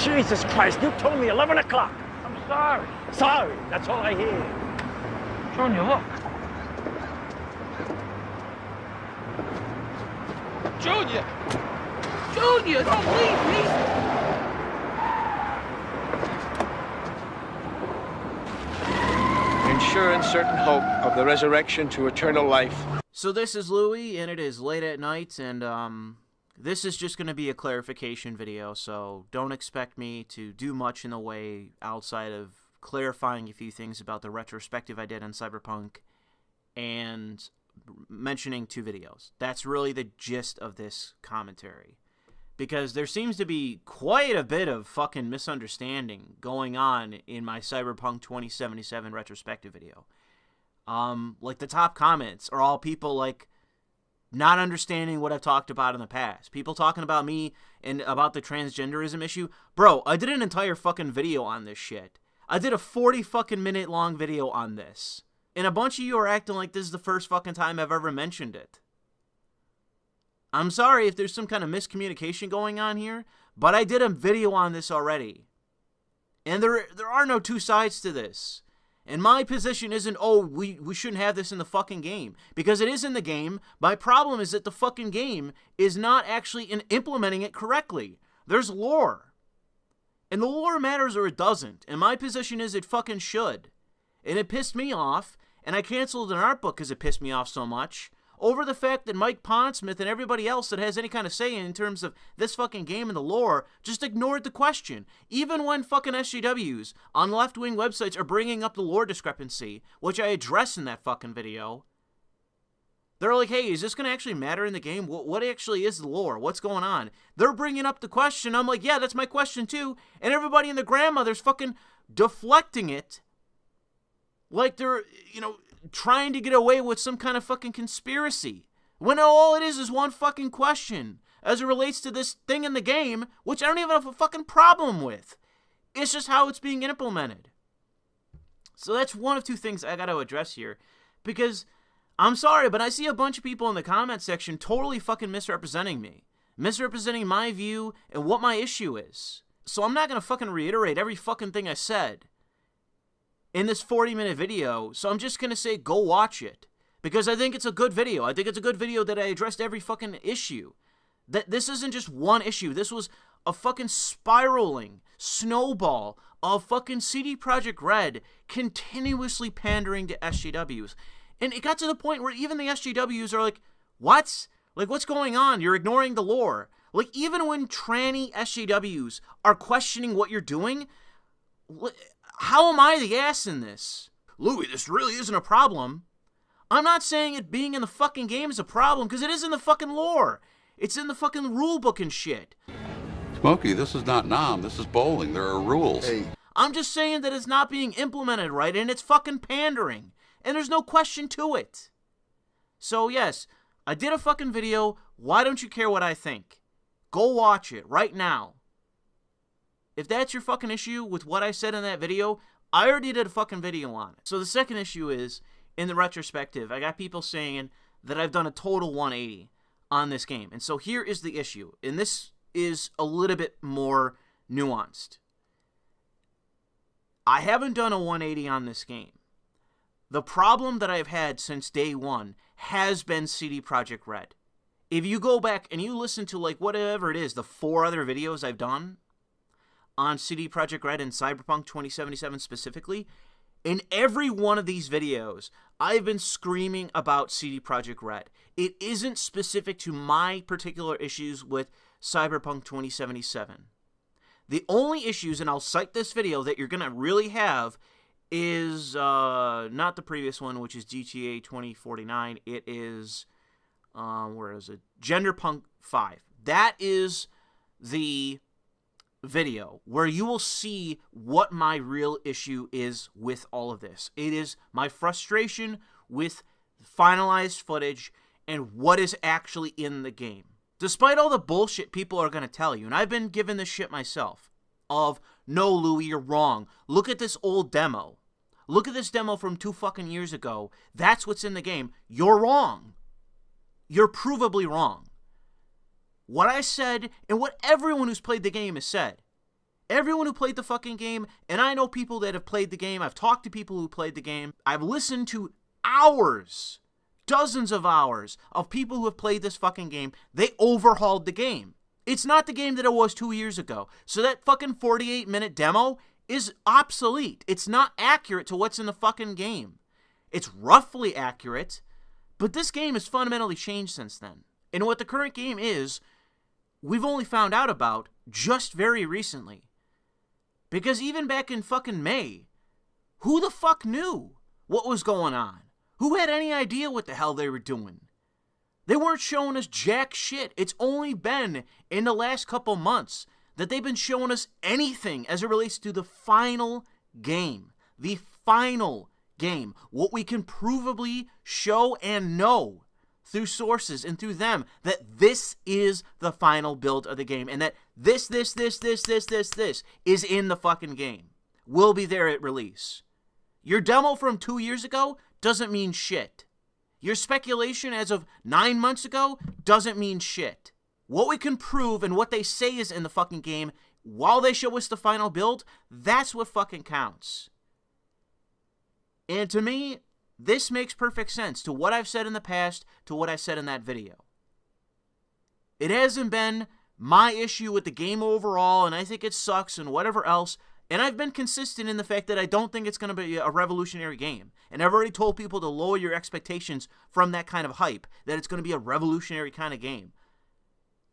Jesus Christ, you told me 11 o'clock. I'm sorry. Sorry, that's all I hear. Junior, look. Junior! Junior, don't leave me! Ensuring certain hope of the resurrection to eternal life. So this is Louis, and it is late at night, and this is just going to be a clarification video, so don't expect me to do much in the way outside of clarifying a few things about the retrospective I did on Cyberpunk and mentioning 2 videos. That's really the gist of this commentary. Because there seems to be quite a bit of fucking misunderstanding going on in my Cyberpunk 2077 retrospective video. Like, the top comments are all people, like, not understanding what I've talked about in the past. People talking about me and about the transgenderism issue. Bro, I did an entire fucking video on this shit. I did a 40 fucking minute long video on this. And a bunch of you are acting like this is the first fucking time I've ever mentioned it. I'm sorry if there's some kind of miscommunication going on here, but I did a video on this already. And there are no 2 sides to this. And my position isn't, oh, we shouldn't have this in the fucking game. Because it is in the game. My problem is that the fucking game is not actually implementing it correctly. There's lore. And the lore matters or it doesn't. And my position is it fucking should. And it pissed me off. And I canceled an art book because it pissed me off so much. Over the fact that Mike Pondsmith and everybody else that has any kind of say in terms of this fucking game and the lore just ignored the question. Even when fucking SJWs on left-wing websites are bringing up the lore discrepancy, which I address in that fucking video, they're like, hey, is this going to actually matter in the game? What actually is the lore? What's going on? They're bringing up the question. I'm like, yeah, that's my question too. And everybody and their grandmother's fucking deflecting it like they're, you know, trying to get away with some kind of fucking conspiracy. When all it is one fucking question as it relates to this thing in the game, which I don't even have a fucking problem with. It's just how it's being implemented. So that's one of 2 things I gotta address here. Because, I'm sorry, but I see a bunch of people in the comment section totally fucking misrepresenting me. Misrepresenting my view and what my issue is. So I'm not gonna fucking reiterate every fucking thing I said in this 40-minute video, so I'm just going to say go watch it. Because I think it's a good video. I think it's a good video that I addressed every fucking issue. That this isn't just one issue. This was a fucking spiraling snowball of fucking CD Projekt Red continuously pandering to SJWs. And it got to the point where even the SJWs are like, what? Like, what's going on? You're ignoring the lore. Like, even when tranny SJWs are questioning what you're doing, how am I the ass in this? Louis, this really isn't a problem. I'm not saying it being in the fucking game is a problem, because it is in the fucking lore. It's in the fucking rulebook and shit. Smokey, this is not Nam. This is bowling. There are rules. Hey. I'm just saying that it's not being implemented right, and it's fucking pandering. And there's no question to it. So, yes, I did a fucking video. Why don't you care what I think? Go watch it right now. If that's your fucking issue with what I said in that video, I already did a fucking video on it. So the second issue is, in the retrospective, I got people saying that I've done a total 180 on this game. And so here is the issue. And this is a little bit more nuanced. I haven't done a 180 on this game. The problem that I've had since day one has been CD Projekt Red. If you go back and you listen to, like, whatever it is, the 4 other videos I've done on CD Projekt Red and Cyberpunk 2077 specifically, in every one of these videos, I've been screaming about CD Projekt Red. It isn't specific to my particular issues with Cyberpunk 2077. The only issues, and I'll cite this video, that you're going to really have is not the previous one, which is GTA 2049. It is, where is it? Genderpunk 5. That is the video where you will see what my real issue is with all of this. It is my frustration with finalized footage and what is actually in the game. Despite all the bullshit people are going to tell you, and I've been given this shit myself, of, no, Louis, you're wrong. Look at this old demo. Look at this demo from 2 fucking years ago. That's what's in the game. You're wrong. You're provably wrong. What I said, and what everyone who's played the game has said, Everyone who played the fucking game, and I know people that have played the game, I've talked to people who played the game, I've listened to hours, dozens of hours of people who have played this fucking game. They overhauled the game. It's not the game that it was 2 years ago. So that fucking 48-minute demo is obsolete. It's not accurate to what's in the fucking game. It's roughly accurate, but this game has fundamentally changed since then. And what the current game is, we've only found out about just very recently. Because even back in fucking May, who the fuck knew what was going on? Who had any idea what the hell they were doing? They weren't showing us jack shit. It's only been in the last couple months that they've been showing us anything as it relates to the final game. The final game. What we can provably show and know through sources and through them that this is the final build of the game and that this is in the fucking game. Will be there at release. Your demo from 2 years ago doesn't mean shit. Your speculation as of 9 months ago doesn't mean shit. What we can prove and what they say is in the fucking game while they show us the final build, that's what fucking counts. And to me, this makes perfect sense to what I've said in the past, to what I said in that video. It hasn't been my issue with the game overall, and I think it sucks and whatever else, and I've been consistent in the fact that I don't think it's going to be a revolutionary game. And I've already told people to lower your expectations from that kind of hype, that it's going to be a revolutionary kind of game.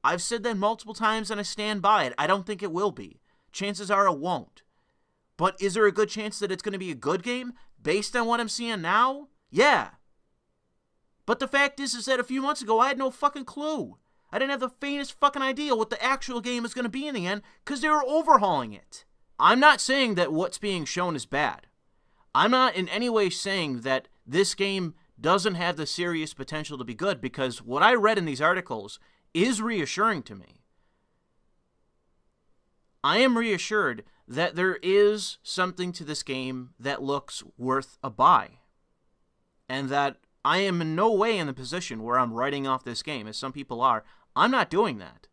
I've said that multiple times and I stand by it. I don't think it will be. Chances are it won't. But is there a good chance that it's going to be a good game based on what I'm seeing now? Yeah. But the fact is that a few months ago, I had no fucking clue. I didn't have the faintest fucking idea what the actual game is going to be in the end because they were overhauling it. I'm not saying that what's being shown is bad. I'm not in any way saying that this game doesn't have the serious potential to be good because what I read in these articles is reassuring to me. I am reassured that there is something to this game that looks worth a buy. And that I am in no way in the position where I'm writing off this game, as some people are. I'm not doing that.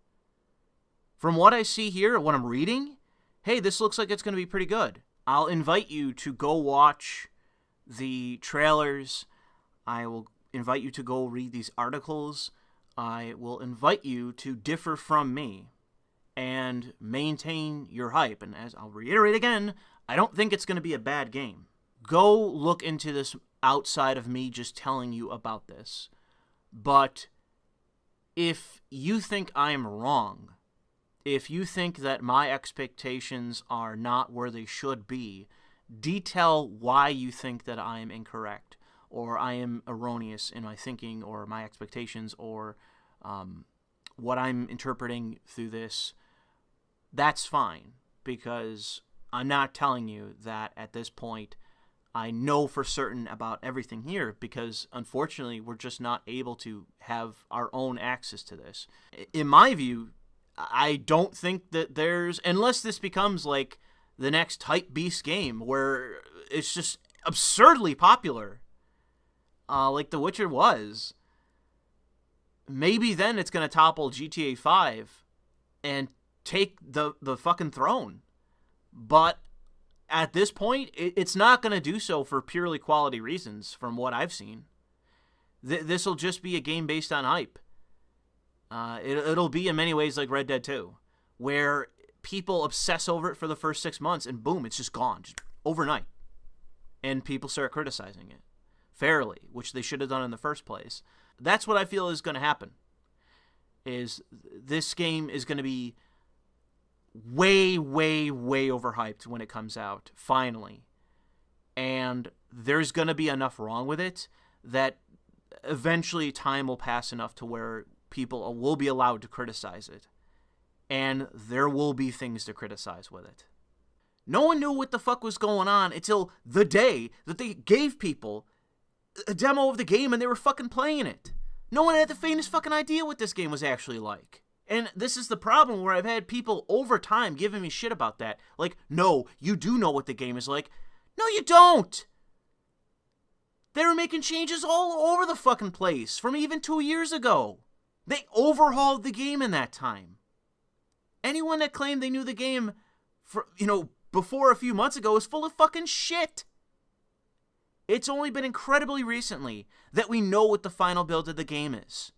From what I see here, what I'm reading, hey, this looks like it's going to be pretty good. I'll invite you to go watch the trailers. I will invite you to go read these articles. I will invite you to differ from me and maintain your hype. And as I'll reiterate again, I don't think it's going to be a bad game. Go look into this outside of me just telling you about this. But if you think I'm wrong, if you think that my expectations are not where they should be, detail why you think that I am incorrect or I am erroneous in my thinking or my expectations or what I'm interpreting through this. That's fine, because I'm not telling you that at this point I know for certain about everything here, because unfortunately we're just not able to have our own access to this. In my view, I don't think that there's, unless this becomes like the next hype beast game where it's just absurdly popular, like The Witcher was, maybe then it's going to topple GTA 5 and take the fucking throne. But at this point, it's not going to do so for purely quality reasons from what I've seen. This will just be a game based on hype. It'll be in many ways like Red Dead 2, where people obsess over it for the first 6 months and boom, it's just gone, just overnight. And people start criticizing it fairly, which they should have done in the first place. That's what I feel is going to happen. Is this game is going to be way, way, way overhyped when it comes out, finally. And there's going to be enough wrong with it that eventually time will pass enough to where people will be allowed to criticize it. And there will be things to criticize with it. No one knew what the fuck was going on until the day that they gave people a demo of the game and they were fucking playing it. No one had the faintest fucking idea what this game was actually like. And this is the problem where I've had people over time giving me shit about that. Like, no, you do know what the game is like. No, you don't! They were making changes all over the fucking place from even 2 years ago. They overhauled the game in that time. Anyone that claimed they knew the game before a few months ago was full of fucking shit. It's only been incredibly recently that we know what the final build of the game is.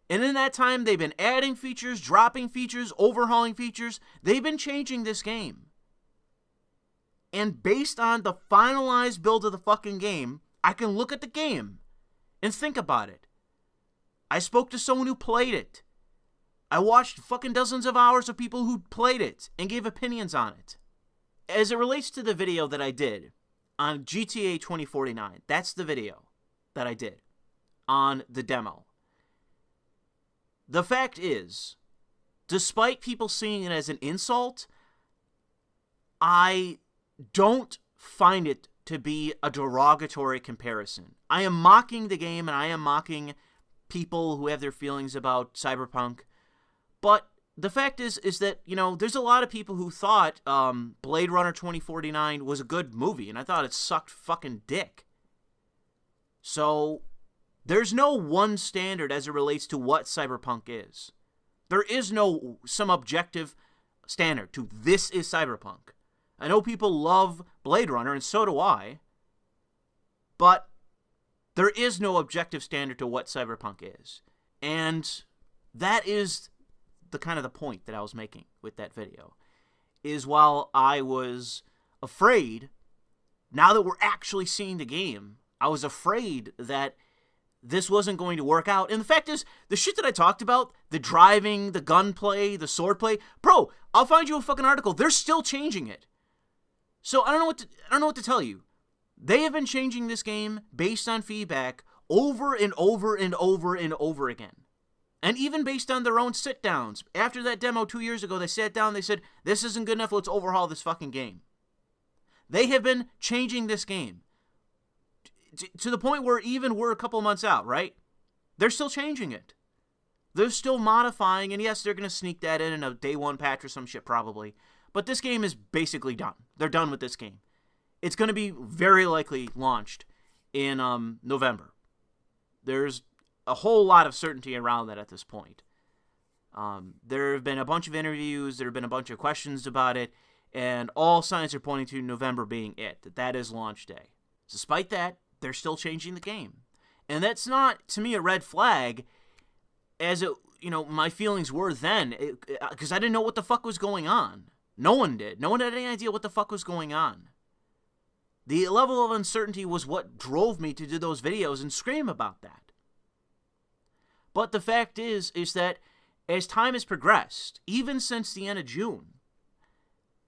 And in that time, they've been adding features, dropping features, overhauling features. They've been changing this game. And based on the finalized build of the fucking game, I can look at the game and think about it. I spoke to someone who played it. I watched fucking dozens of hours of people who played it and gave opinions on it. As it relates to the video that I did on GTA 2049, that's the video that I did on the demo. The fact is, despite people seeing it as an insult, I don't find it to be a derogatory comparison. I am mocking the game and I am mocking people who have their feelings about Cyberpunk. But the fact is that, there's a lot of people who thought Blade Runner 2049 was a good movie, and I thought it sucked fucking dick. So there's no one standard as it relates to what Cyberpunk is. There is no some objective standard to this is Cyberpunk. I know people love Blade Runner, and so do I. But there is no objective standard to what Cyberpunk is. And that is the kind of the point that I was making with that video. Is while I was afraid, now that we're actually seeing the game, I was afraid that this wasn't going to work out. And the fact is, the shit that I talked about, the driving, the gunplay, the swordplay, bro, I'll find you a fucking article. They're still changing it. So I don't know what to tell you. They have been changing this game based on feedback over and over and over and over again. And even based on their own sit-downs. After that demo 2 years ago, they sat down, they said, this isn't good enough, let's overhaul this fucking game. They have been changing this game. To the point where even we're a couple months out, right? They're still changing it. They're still modifying, and yes, they're going to sneak that in a day one patch or some shit probably. But this game is basically done. They're done with this game. It's going to be very likely launched in November. There's a whole lot of certainty around that at this point. There have been a bunch of interviews, there have been a bunch of questions about it, and all signs are pointing to November being it. That is launch day. Despite that, they're still changing the game. And that's not, to me, a red flag, as it, my feelings were then, because I didn't know what the fuck was going on. No one did. No one had any idea what the fuck was going on. The level of uncertainty was what drove me to do those videos and scream about that. But the fact is that as time has progressed, even since the end of June,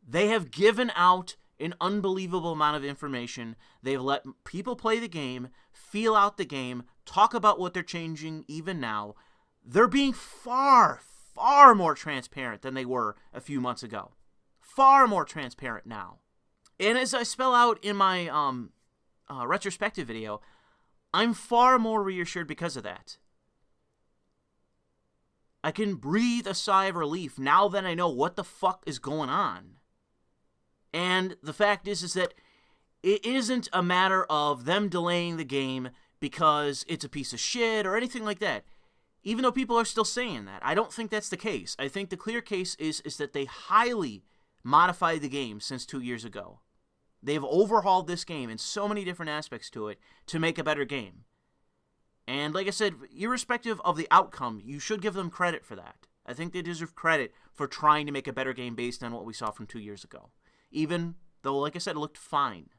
they have given out an unbelievable amount of information. They've let people play the game, feel out the game, talk about what they're changing even now. They're being far, far more transparent than they were a few months ago. Far more transparent now. And as I spell out in my retrospective video, I'm far more reassured because of that. I can breathe a sigh of relief now that I know what the fuck is going on. And the fact is that it isn't a matter of them delaying the game because it's a piece of shit or anything like that. Even though people are still saying that. I don't think that's the case. I think the clear case is that they highly modified the game since 2 years ago. They've overhauled this game in so many different aspects to it to make a better game. And like I said, irrespective of the outcome, you should give them credit for that. I think they deserve credit for trying to make a better game based on what we saw from 2 years ago. Even though, like I said, it looked fine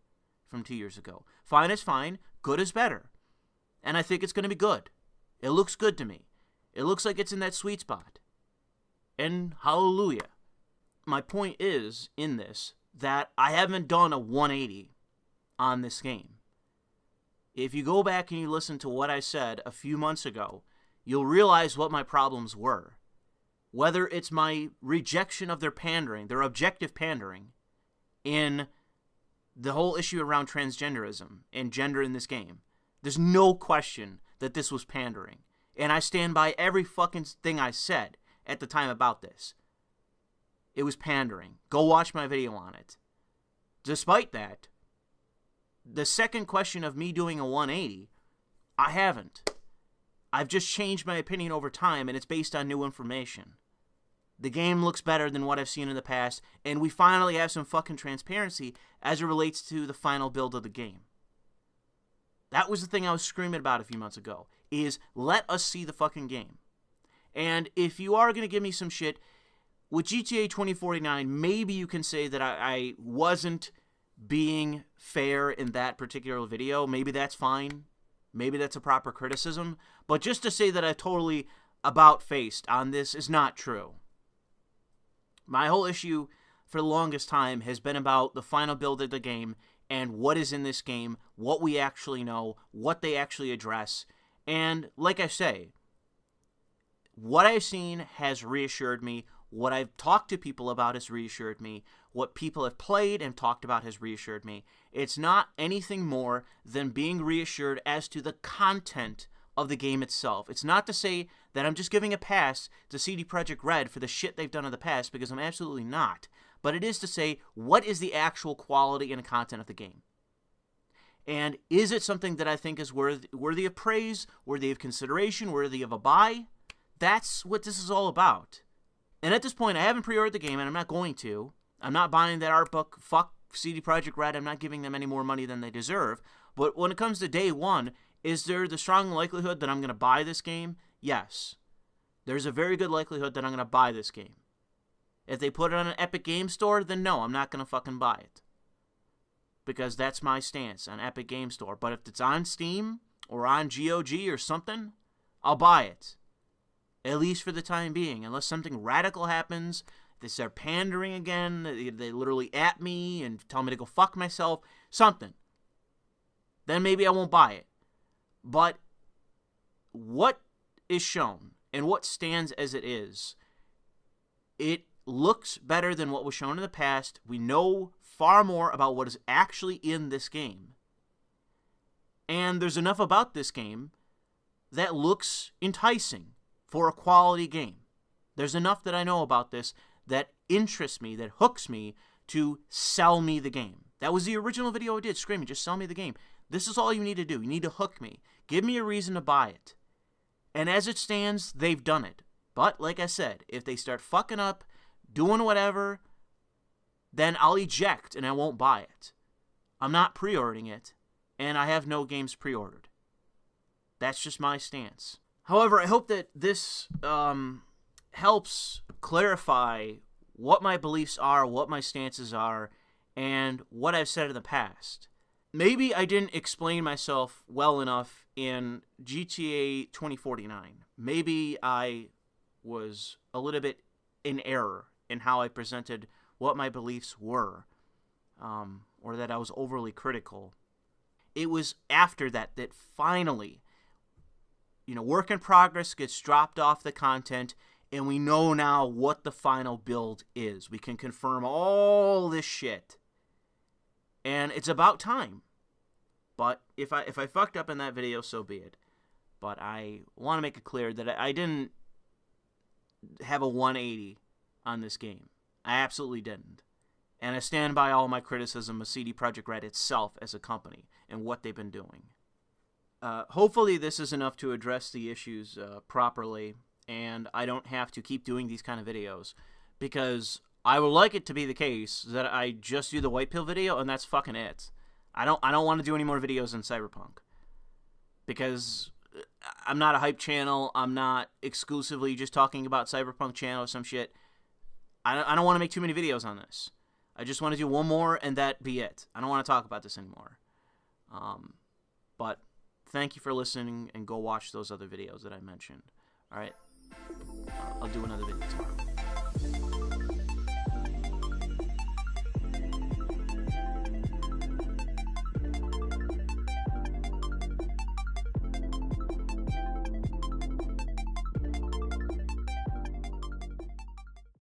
from 2 years ago. Fine is fine, good is better. And I think it's going to be good. It looks good to me. It looks like it's in that sweet spot. And hallelujah. My point is, in this, that I haven't done a 180 on this game. If you go back and you listen to what I said a few months ago, you'll realize what my problems were. Whether it's my rejection of their pandering, their objective pandering, in the whole issue around transgenderism and gender in this game. There's no question that this was pandering. And I stand by every fucking thing I said at the time about this. It was pandering. Go watch my video on it. Despite that, the second question of me doing a 180, I haven't. I've just changed my opinion over time, and it's based on new information. The game looks better than what I've seen in the past, and we finally have some fucking transparency as it relates to the final build of the game. That was the thing I was screaming about a few months ago, is let us see the fucking game. And if you are going to give me some shit, with GTA 2049, maybe you can say that I wasn't being fair in that particular video. Maybe that's fine. Maybe that's a proper criticism. But just to say that I totally about-faced on this is not true. My whole issue for the longest time has been about the final build of the game and what is in this game, what we actually know, what they actually address. And like I say, what I've seen has reassured me. What I've talked to people about has reassured me. What people have played and talked about has reassured me. It's not anything more than being reassured as to the content of the game itself. It's not to say that I'm just giving a pass to CD Projekt Red for the shit they've done in the past, because I'm absolutely not. But it is to say, what is the actual quality and content of the game? And is it something that I think is worthy of praise, worthy of consideration, worthy of a buy? That's what this is all about. And at this point, I haven't pre-ordered the game, and I'm not going to. I'm not buying that art book. Fuck CD Projekt Red. I'm not giving them any more money than they deserve. But when it comes to day one, is there the strong likelihood that I'm going to buy this game? Yes. There's a very good likelihood that I'm going to buy this game. If they put it on an Epic Game Store, then no, I'm not going to fucking buy it. Because that's my stance on Epic Game Store. But if it's on Steam or on GOG or something, I'll buy it. At least for the time being. Unless something radical happens, they start pandering again, they literally at me and tell me to go fuck myself, something. Then maybe I won't buy it. But what is shown and what stands as it is, it looks better than what was shown in the past. We know far more about what is actually in this game. And there's enough about this game that looks enticing for a quality game. There's enough that I know about this that interests me, that hooks me to sell me the game. That was the original video I did, screaming, just sell me the game. This is all you need to do. You need to hook me. Give me a reason to buy it. And as it stands, they've done it. But, like I said, if they start fucking up, doing whatever, then I'll eject and I won't buy it. I'm not pre-ordering it, and I have no games pre-ordered. That's just my stance. However, I hope that this helps clarify what my beliefs are, what my stances are, and what I've said in the past. Maybe I didn't explain myself well enough in GTA 2049. Maybe I was a little bit in error in how I presented what my beliefs were, or that I was overly critical. It was after that finally, work in progress gets dropped off the content, and we know now what the final build is. We can confirm all this shit. And it's about time. But if I fucked up in that video, so be it. But I want to make it clear that I didn't have a 180 on this game. I absolutely didn't. And I stand by all my criticism of CD Projekt Red itself as a company and what they've been doing. Hopefully this is enough to address the issues properly, and I don't have to keep doing these kind of videos, because I would like it to be the case that I just do the white pill video and that's fucking it. I don't want to do any more videos in Cyberpunk, because I'm not a hype channel. I'm not exclusively just talking about Cyberpunk channel or some shit. I don't want to make too many videos on this. I just want to do one more and that be it. I don't want to talk about this anymore. But thank you for listening, and go watch those other videos that I mentioned. Alright? I'll do another video tomorrow.